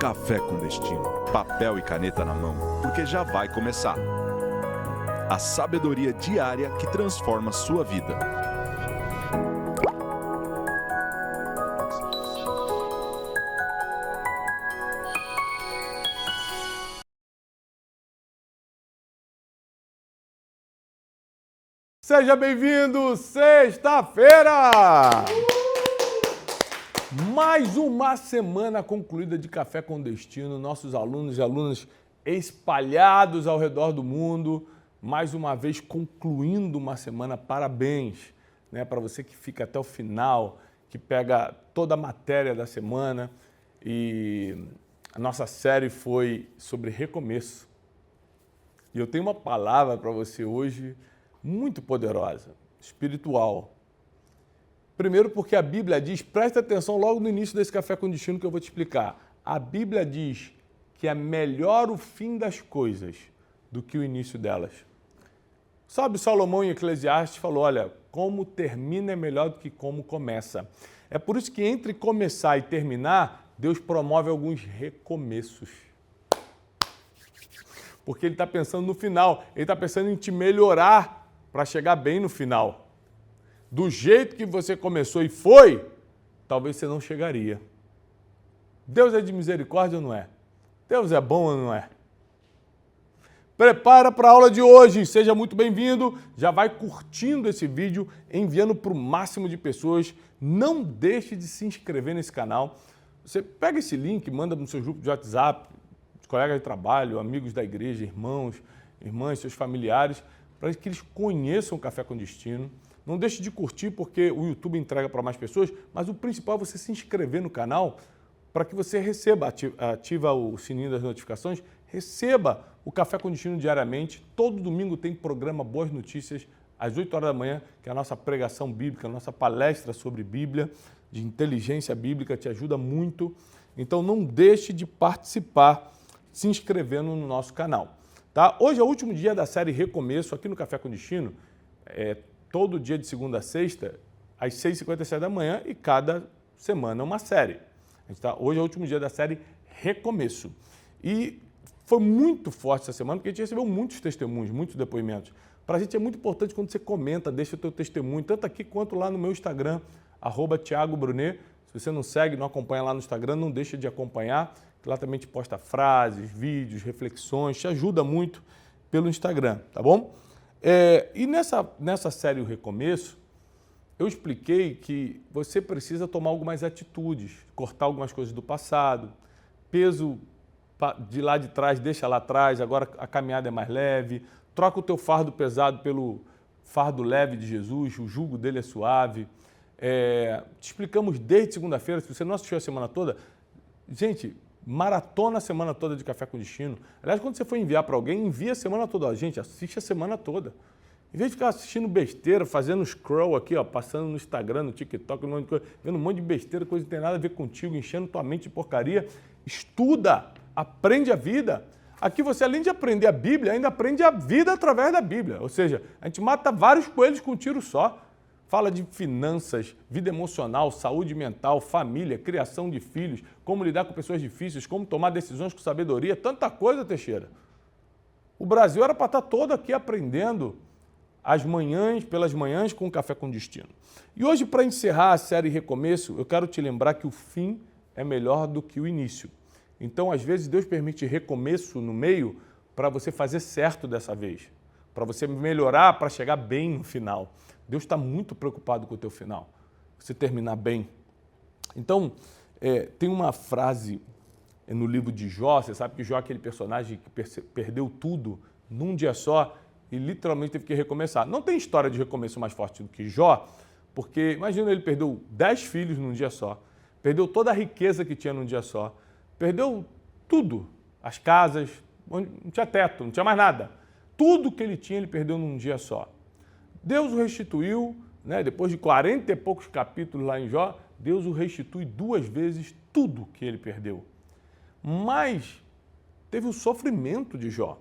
Café com Destino, papel e caneta na mão, porque já vai começar. A sabedoria diária que transforma sua vida. Seja bem-vindo, sexta-feira! Mais uma semana concluída de Café com Destino, nossos alunos e alunas espalhados ao redor do mundo, mais uma vez concluindo uma semana, parabéns, né, para você que fica até o final, que pega toda a matéria da semana, e a nossa série foi sobre recomeço. E eu tenho uma palavra para você hoje muito poderosa, espiritual. Primeiro porque a Bíblia diz, presta atenção logo no início desse Café com Destino que eu vou te explicar. A Bíblia diz que é melhor o fim das coisas do que o início delas. Sabe, Salomão em Eclesiastes falou, olha, como termina é melhor do que como começa. É por isso que entre começar e terminar, Deus promove alguns recomeços. Porque Ele está pensando no final, Ele está pensando em te melhorar para chegar bem no final. Do jeito que você começou e foi, talvez você não chegaria. Deus é de misericórdia ou não é? Deus é bom ou não é? Prepara para a aula de hoje, seja muito bem-vindo. Já vai curtindo esse vídeo, enviando para o máximo de pessoas. Não deixe de se inscrever nesse canal. Você pega esse link, manda no seu grupo de WhatsApp, colegas de trabalho, amigos da igreja, irmãos, irmãs, seus familiares, para que eles conheçam o Café com Destino. Não deixe de curtir, porque o YouTube entrega para mais pessoas, mas o principal é você se inscrever no canal para que você receba, ativa o sininho das notificações, receba o Café com Destino diariamente. Todo domingo tem programa Boas Notícias, às 8 horas da manhã, que é a nossa pregação bíblica, a nossa palestra sobre Bíblia, de inteligência bíblica, te ajuda muito. Então não deixe de participar, se inscrevendo no nosso canal. Tá? Hoje é o último dia da série Recomeço, aqui no Café com Destino, todo dia de segunda a sexta, às 6h57 da manhã, e cada semana uma série. Hoje é o último dia da série Recomeço. E foi muito forte essa semana, porque a gente recebeu muitos testemunhos, muitos depoimentos. Para a gente é muito importante quando você comenta, deixa o teu testemunho, tanto aqui quanto lá no meu Instagram, @ThiagoBrunet. Se você não segue, não acompanha lá no Instagram, não deixa de acompanhar, que lá também te posta frases, vídeos, reflexões, te ajuda muito pelo Instagram, tá bom? E nessa série O Recomeço, eu expliquei que você precisa tomar algumas atitudes, cortar algumas coisas do passado, peso de lá de trás, deixa lá atrás, agora a caminhada é mais leve, troca o teu fardo pesado pelo fardo leve de Jesus, o jugo dele é suave. Te explicamos desde segunda-feira, se você não assistiu a semana toda, gente, maratona a semana toda de Café com Destino. Aliás, quando você for enviar para alguém, envia a semana toda. Ó, gente, assiste a semana toda. Em vez de ficar assistindo besteira, fazendo scroll aqui, ó, passando no Instagram, no TikTok, vendo um monte de besteira, coisa que não tem nada a ver contigo, enchendo tua mente de porcaria, estuda, aprende a vida. Aqui você, além de aprender a Bíblia, ainda aprende a vida através da Bíblia. Ou seja, a gente mata vários coelhos com um tiro só. Fala de finanças, vida emocional, saúde mental, família, criação de filhos, como lidar com pessoas difíceis, como tomar decisões com sabedoria, tanta coisa, Teixeira. O Brasil era para estar todo aqui aprendendo pelas manhãs com o Café com Destino. E hoje, para encerrar a série Recomeço, eu quero te lembrar que o fim é melhor do que o início. Então, às vezes, Deus permite recomeço no meio para você fazer certo dessa vez, para você melhorar, para chegar bem no final. Deus está muito preocupado com o teu final, você terminar bem. Então, tem uma frase no livro de Jó, você sabe que Jó é aquele personagem que perdeu tudo num dia só e literalmente teve que recomeçar. Não tem história de recomeço mais forte do que Jó, porque imagina, ele perdeu 10 filhos num dia só, perdeu toda a riqueza que tinha num dia só, perdeu tudo, as casas, não tinha teto, não tinha mais nada. Tudo que ele tinha, ele perdeu num dia só. Deus o restituiu, né? Depois de 40 e poucos capítulos lá em Jó, Deus o restitui 2 vezes tudo que ele perdeu. Mas teve o sofrimento de Jó.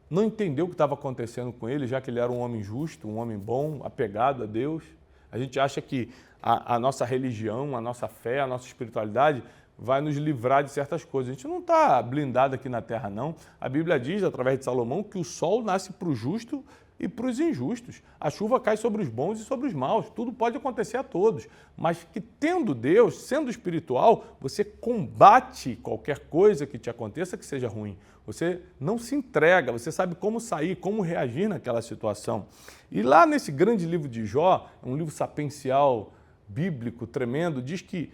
Não entendeu o que estava acontecendo com ele, já que ele era um homem justo, um homem bom, apegado a Deus. A gente acha que a nossa religião, a nossa fé, a nossa espiritualidade vai nos livrar de certas coisas. A gente não está blindado aqui na terra, não. A Bíblia diz, através de Salomão, que o sol nasce para o justo e para os injustos. A chuva cai sobre os bons e sobre os maus. Tudo pode acontecer a todos. Mas que tendo Deus, sendo espiritual, você combate qualquer coisa que te aconteça que seja ruim. Você não se entrega, você sabe como sair, como reagir naquela situação. E lá nesse grande livro de Jó, um livro sapiencial, bíblico, tremendo, diz que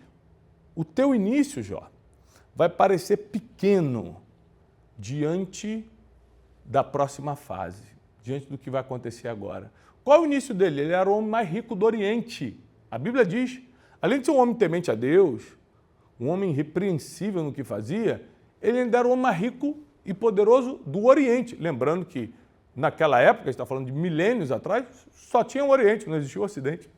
o teu início, Jó, vai parecer pequeno diante da próxima fase, diante do que vai acontecer agora. Qual é o início dele? Ele era o homem mais rico do Oriente. A Bíblia diz, além de ser um homem temente a Deus, um homem irrepreensível no que fazia, ele ainda era o homem mais rico e poderoso do Oriente. Lembrando que naquela época, a gente está falando de milênios atrás, só tinha o Oriente, não existia o Ocidente.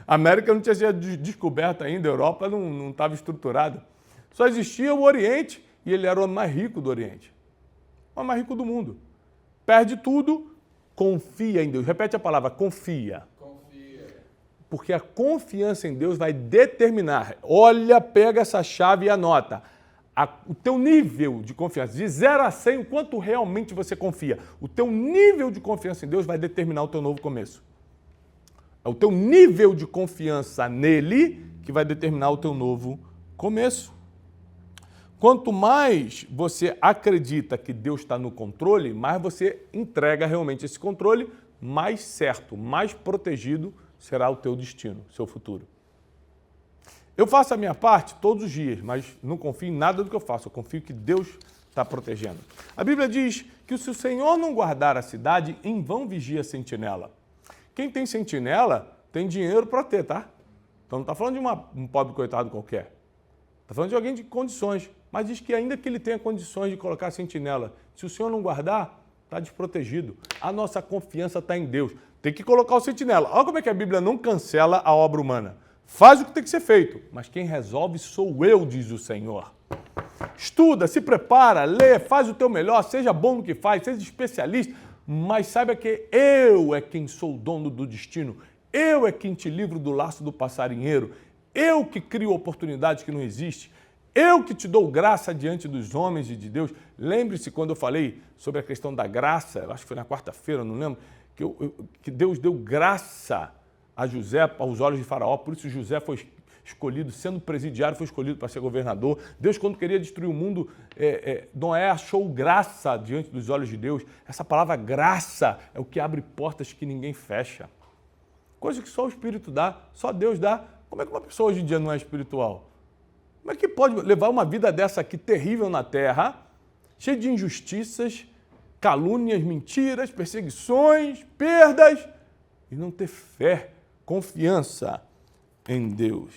A América não tinha sido descoberta ainda, a Europa não estava estruturada. Só existia o Oriente e ele era o homem mais rico do Oriente. O homem mais rico do mundo. Perde tudo, confia em Deus. Repete a palavra, confia. Confia. Porque a confiança em Deus vai determinar. Olha, pega essa chave e anota. O teu nível de confiança, de 0 a 100, o quanto realmente você confia. O teu nível de confiança em Deus vai determinar o teu novo começo. É o teu nível de confiança nele que vai determinar o teu novo começo. Quanto mais você acredita que Deus está no controle, mais você entrega realmente esse controle, mais certo, mais protegido será o teu destino, seu futuro. Eu faço a minha parte todos os dias, mas não confio em nada do que eu faço, eu confio que Deus está protegendo. A Bíblia diz que se o Senhor não guardar a cidade, em vão vigia a sentinela. Quem tem sentinela tem dinheiro para ter, tá? Então não está falando de um pobre coitado qualquer. Está falando de alguém de condições. Mas diz que ainda que ele tenha condições de colocar sentinela, se o Senhor não guardar, está desprotegido. A nossa confiança está em Deus. Tem que colocar o sentinela. Olha como é que a Bíblia não cancela a obra humana. Faz o que tem que ser feito, mas quem resolve sou eu, diz o Senhor. Estuda, se prepara, lê, faz o teu melhor, seja bom no que faz, seja especialista, mas saiba que eu é quem sou o dono do destino, eu é quem te livro do laço do passarinheiro, eu que crio oportunidades que não existem, eu que te dou graça diante dos homens e de Deus. Lembre-se quando eu falei sobre a questão da graça, acho que foi na quarta-feira, não lembro, que Deus deu graça a José aos olhos de Faraó, por isso José foi escolhido, sendo presidiário, foi escolhido para ser governador. Deus, quando queria destruir o mundo, Noé achou graça diante dos olhos de Deus. Essa palavra graça é o que abre portas que ninguém fecha. Coisa que só o Espírito dá, só Deus dá. Como é que uma pessoa hoje em dia não é espiritual? Como é que pode levar uma vida dessa aqui terrível na terra, cheia de injustiças, calúnias, mentiras, perseguições, perdas, e não ter fé, confiança em Deus?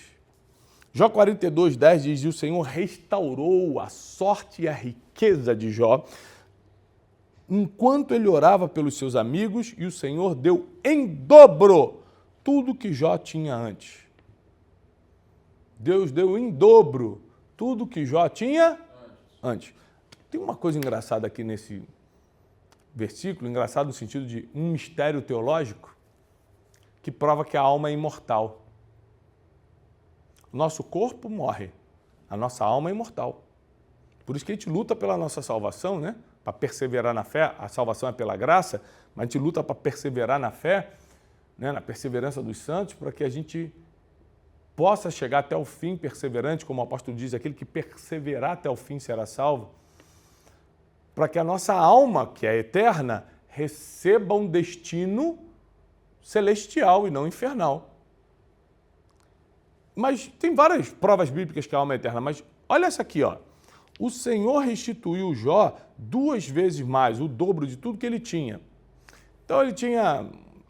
Jó 42:10 diz: o Senhor restaurou a sorte e a riqueza de Jó, enquanto ele orava pelos seus amigos, e o Senhor deu em dobro tudo que Jó tinha antes. Deus deu em dobro tudo que Jó tinha antes. Tem uma coisa engraçada aqui nesse versículo, engraçado no sentido de um mistério teológico, que prova que a alma é imortal. Nosso corpo morre, a nossa alma é imortal. Por isso que a gente luta pela nossa salvação, né? Para perseverar na fé. A salvação é pela graça, mas a gente luta para perseverar na fé, né? Na perseverança dos santos, para que a gente possa chegar até o fim perseverante, como o apóstolo diz, aquele que perseverar até o fim será salvo, para que a nossa alma, que é eterna, receba um destino celestial e não infernal. Mas tem várias provas bíblicas que a alma é eterna, mas olha essa aqui, ó. O Senhor restituiu Jó 2 vezes mais, o dobro de tudo que ele tinha. Então ele tinha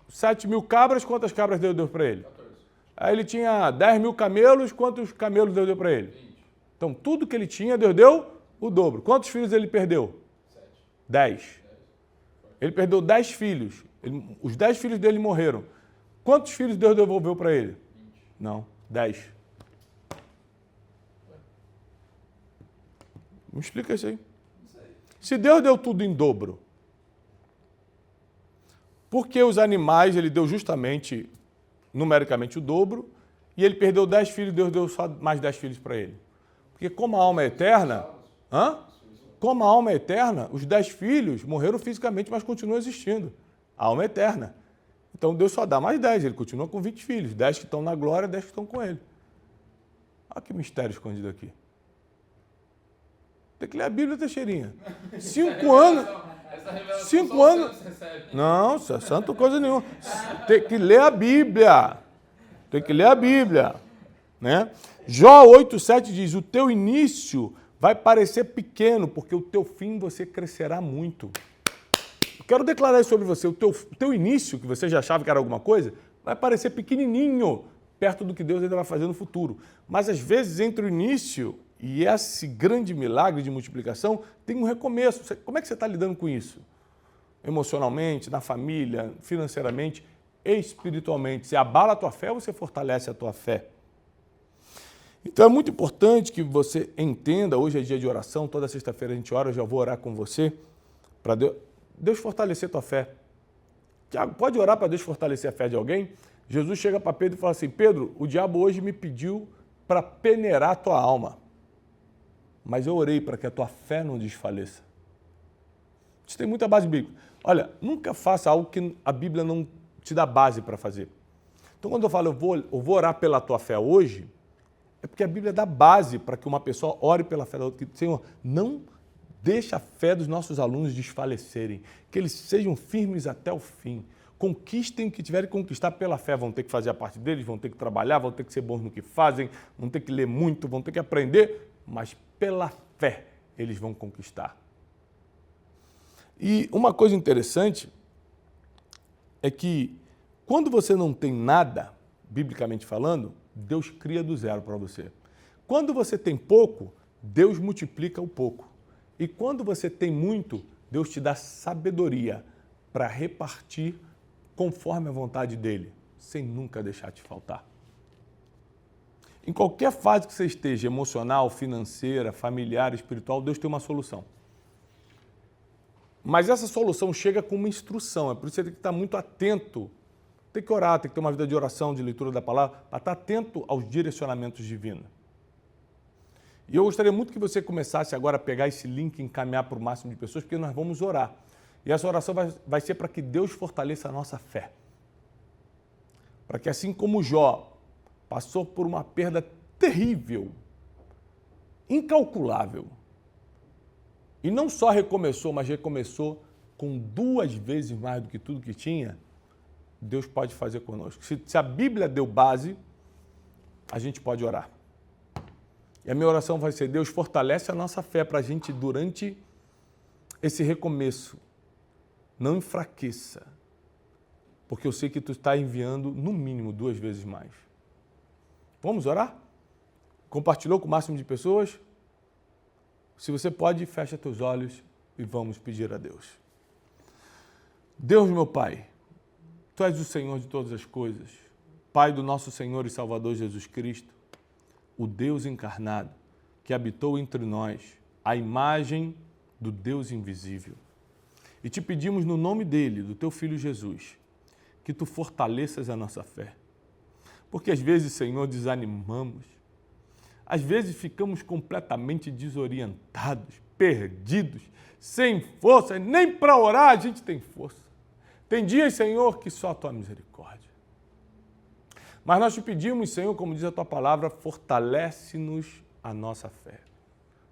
7.000 cabras, quantas cabras deu Deus para ele? 14. Aí ele tinha 10.000 camelos, quantos camelos Deus deu para ele? 20. Então tudo que ele tinha, Deus deu o dobro. Quantos filhos ele perdeu? 7. 10. Ele perdeu 10 filhos. Os 10 filhos dele morreram. Quantos filhos Deus devolveu para ele? 20. Não, 10. Me explica isso aí. Se Deus deu tudo em dobro, por que os animais ele deu justamente, numericamente, o dobro, e ele perdeu 10 filhos, Deus deu só mais 10 filhos para ele? Porque como a alma é eterna, como a alma é eterna, os 10 filhos morreram fisicamente, mas continuam existindo. A alma é eterna. Então Deus só dá mais 10, ele continua com 20 filhos, 10 que estão na glória, 10 que estão com ele. Olha que mistério escondido aqui. Tem que ler a Bíblia, Teixeirinha. 5 anos. 5 anos. Não, isso é santo coisa nenhuma. Tem que ler a Bíblia. Tem que ler a Bíblia. Né? Jó 8,7 diz, o teu início vai parecer pequeno, porque o teu fim você crescerá muito. Eu quero declarar isso sobre você. O teu início, que você já achava que era alguma coisa, vai parecer pequenininho, perto do que Deus ainda vai fazer no futuro. Mas, às vezes, entre o início e esse grande milagre de multiplicação, tem um recomeço. Como é que você está lidando com isso? Emocionalmente, na família, financeiramente, espiritualmente. Você abala a tua fé ou você fortalece a tua fé? Então, é muito importante que você entenda, hoje é dia de oração, toda sexta-feira a gente ora, eu já vou orar com você, para Deus fortalecer a tua fé. Tiago, pode orar para Deus fortalecer a fé de alguém? Jesus chega para Pedro e fala assim, Pedro, o diabo hoje me pediu para peneirar a tua alma, mas eu orei para que a tua fé não desfaleça. Isso tem muita base bíblica. Olha, nunca faça algo que a Bíblia não te dá base para fazer. Então, quando eu falo, eu vou orar pela tua fé hoje, é porque a Bíblia dá base para que uma pessoa ore pela fé da outra. Senhor, não deixa a fé dos nossos alunos desfalecerem, que eles sejam firmes até o fim. Conquistem o que tiverem que conquistar pela fé. Vão ter que fazer a parte deles, vão ter que trabalhar, vão ter que ser bons no que fazem, vão ter que ler muito, vão ter que aprender, mas pela fé eles vão conquistar. E uma coisa interessante é que quando você não tem nada, biblicamente falando, Deus cria do zero para você. Quando você tem pouco, Deus multiplica o pouco. E quando você tem muito, Deus te dá sabedoria para repartir conforme a vontade dele, sem nunca deixar te faltar. Em qualquer fase que você esteja, emocional, financeira, familiar, espiritual, Deus tem uma solução. Mas essa solução chega com uma instrução, é por isso que você tem que estar muito atento. Tem que orar, tem que ter uma vida de oração, de leitura da palavra, para estar atento aos direcionamentos divinos. E eu gostaria muito que você começasse agora a pegar esse link e encaminhar para o máximo de pessoas, porque nós vamos orar. E essa oração vai ser para que Deus fortaleça a nossa fé. Para que assim como Jó passou por uma perda terrível, incalculável, e não só recomeçou, mas recomeçou com 2 vezes mais do que tudo que tinha, Deus pode fazer conosco. Se a Bíblia deu base, a gente pode orar. E a minha oração vai ser, Deus fortalece a nossa fé para a gente durante esse recomeço. Não enfraqueça, porque eu sei que tu está enviando no mínimo 2 vezes mais. Vamos orar? Compartilhou com o máximo de pessoas? Se você pode, fecha teus olhos e vamos pedir a Deus. Deus, meu Pai, Tu és o Senhor de todas as coisas, Pai do nosso Senhor e Salvador Jesus Cristo, o Deus encarnado que habitou entre nós, a imagem do Deus invisível. E te pedimos no nome dele, do Teu Filho Jesus, que Tu fortaleças a nossa fé. Porque às vezes, Senhor, desanimamos, às vezes ficamos completamente desorientados, perdidos, sem força, nem para orar a gente tem força. Tem dias, Senhor, que só a Tua misericórdia. Mas nós te pedimos, Senhor, como diz a Tua palavra, fortalece-nos a nossa fé.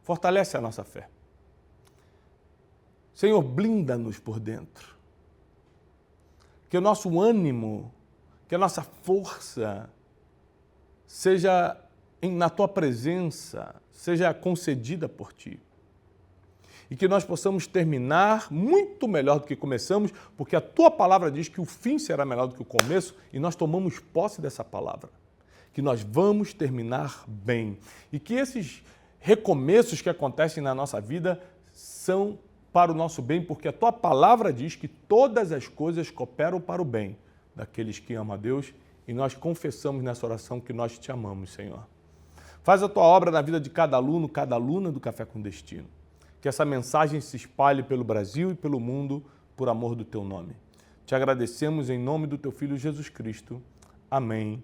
Fortalece a nossa fé. Senhor, blinda-nos por dentro. Que o nosso ânimo, que a nossa força seja na Tua presença, seja concedida por Ti. E que nós possamos terminar muito melhor do que começamos, porque a Tua palavra diz que o fim será melhor do que o começo e nós tomamos posse dessa palavra. Que nós vamos terminar bem. E que esses recomeços que acontecem na nossa vida são para o nosso bem, porque a Tua palavra diz que todas as coisas cooperam para o bem daqueles que amam a Deus e nós confessamos nessa oração que nós Te amamos, Senhor. Faz a Tua obra na vida de cada aluno, cada aluna do Café com Destino. Que essa mensagem se espalhe pelo Brasil e pelo mundo por amor do Teu nome. Te agradecemos em nome do Teu Filho Jesus Cristo. Amém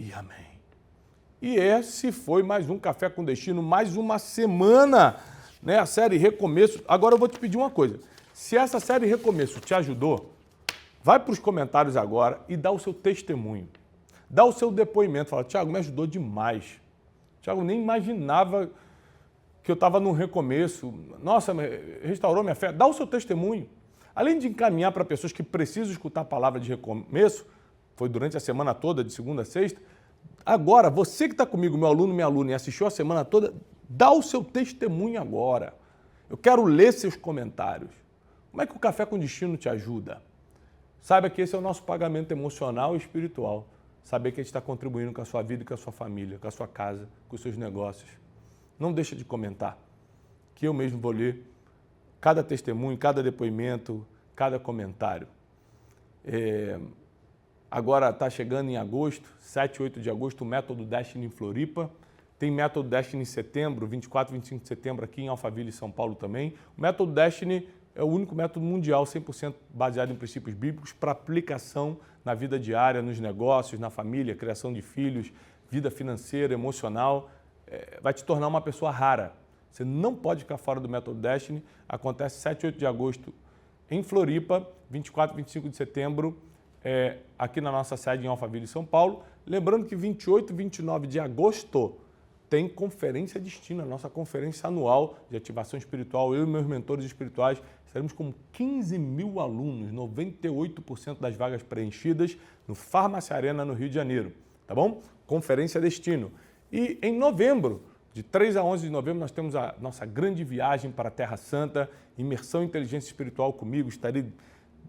e amém. E esse foi mais um Café com Destino, mais uma semana, né? A série Recomeço. Agora eu vou te pedir uma coisa. Se essa série Recomeço te ajudou, vai para os comentários agora e dá o seu testemunho. Dá o seu depoimento. Fala, Thiago, me ajudou demais. Thiago, nem imaginava que eu estava num recomeço. Nossa, restaurou minha fé. Dá o seu testemunho. Além de encaminhar para pessoas que precisam escutar a palavra de recomeço, foi durante a semana toda, de segunda a sexta. Agora, você que está comigo, meu aluno, minha aluna, e assistiu a semana toda, dá o seu testemunho agora. Eu quero ler seus comentários. Como é que o Café com Destino te ajuda? Saiba que esse é o nosso pagamento emocional e espiritual. Saber que a gente está contribuindo com a sua vida e com a sua família, com a sua casa, com os seus negócios. Não deixa de comentar, que eu mesmo vou ler cada testemunho, cada depoimento, cada comentário. Agora está chegando em agosto, 7 e 8 de agosto, o Método Destiny em Floripa. Tem Método Destiny em setembro, 24 e 25 de setembro aqui em Alphaville e São Paulo também. O Método Destiny é o único método mundial 100% baseado em princípios bíblicos para aplicação na vida diária, nos negócios, na família, criação de filhos, vida financeira, emocional. Vai te tornar uma pessoa rara. Você não pode ficar fora do Método Destiny. Acontece 7 e 8 de agosto em Floripa, 24 e 25 de setembro aqui na nossa sede em Alphaville, São Paulo. Lembrando que 28 e 29 de agosto tem Conferência Destino, a nossa conferência anual de ativação espiritual. Eu e meus mentores espirituais estaremos com 15 mil alunos, 98% das vagas preenchidas no Farmácia Arena, no Rio de Janeiro. Tá bom? Conferência Destino. E em novembro, de 3 a 11 de novembro, nós temos a nossa grande viagem para a Terra Santa, imersão em inteligência espiritual comigo. Estarei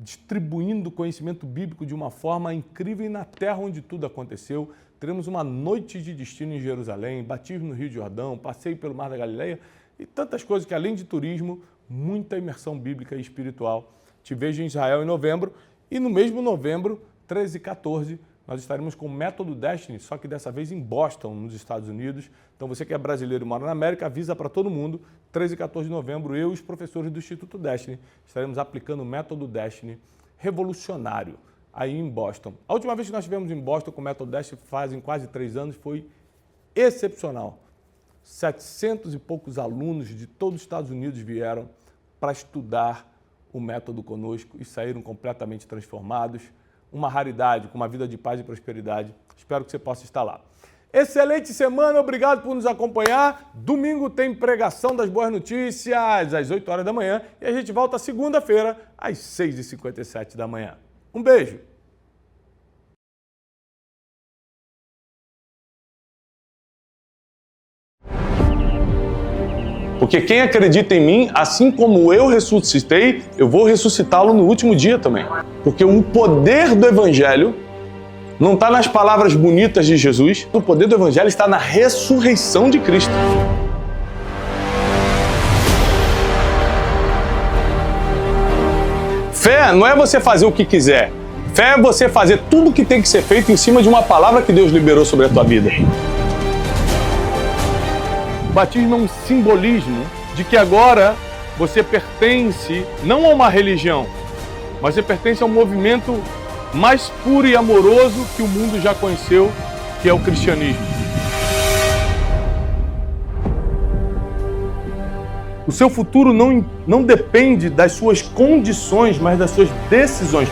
distribuindo conhecimento bíblico de uma forma incrível e na terra onde tudo aconteceu. Teremos uma noite de destino em Jerusalém, batismo no Rio de Jordão, passeio pelo Mar da Galileia e tantas coisas que, além de turismo, muita imersão bíblica e espiritual. Te vejo em Israel em novembro e no mesmo novembro, 13 e 14, nós estaremos com o Método Destiny, só que dessa vez em Boston, nos Estados Unidos. Então você que é brasileiro e mora na América, avisa para todo mundo, 13 e 14 de novembro, eu e os professores do Instituto Destiny estaremos aplicando o Método Destiny revolucionário aí em Boston. A última vez que nós estivemos em Boston com o Método Destiny, fazem quase 3 anos, foi excepcional. 700 e poucos alunos de todos os Estados Unidos vieram para estudar o método conosco e saíram completamente transformados. Uma raridade, com uma vida de paz e prosperidade. Espero que você possa estar lá. Excelente semana, obrigado por nos acompanhar. Domingo tem pregação das boas notícias, às 8 horas da manhã. E a gente volta segunda-feira, às 6h57 da manhã. Um beijo! Porque quem acredita em mim, assim como eu ressuscitei, eu vou ressuscitá-lo no último dia também. Porque o poder do Evangelho não está nas palavras bonitas de Jesus, o poder do Evangelho está na ressurreição de Cristo. Fé não é você fazer o que quiser. Fé é você fazer tudo o que tem que ser feito em cima de uma palavra que Deus liberou sobre a tua vida. O batismo é um simbolismo de que agora você pertence não a uma religião, mas você pertence a um movimento mais puro e amoroso que o mundo já conheceu, que é o cristianismo. O seu futuro não depende das suas condições, mas das suas decisões.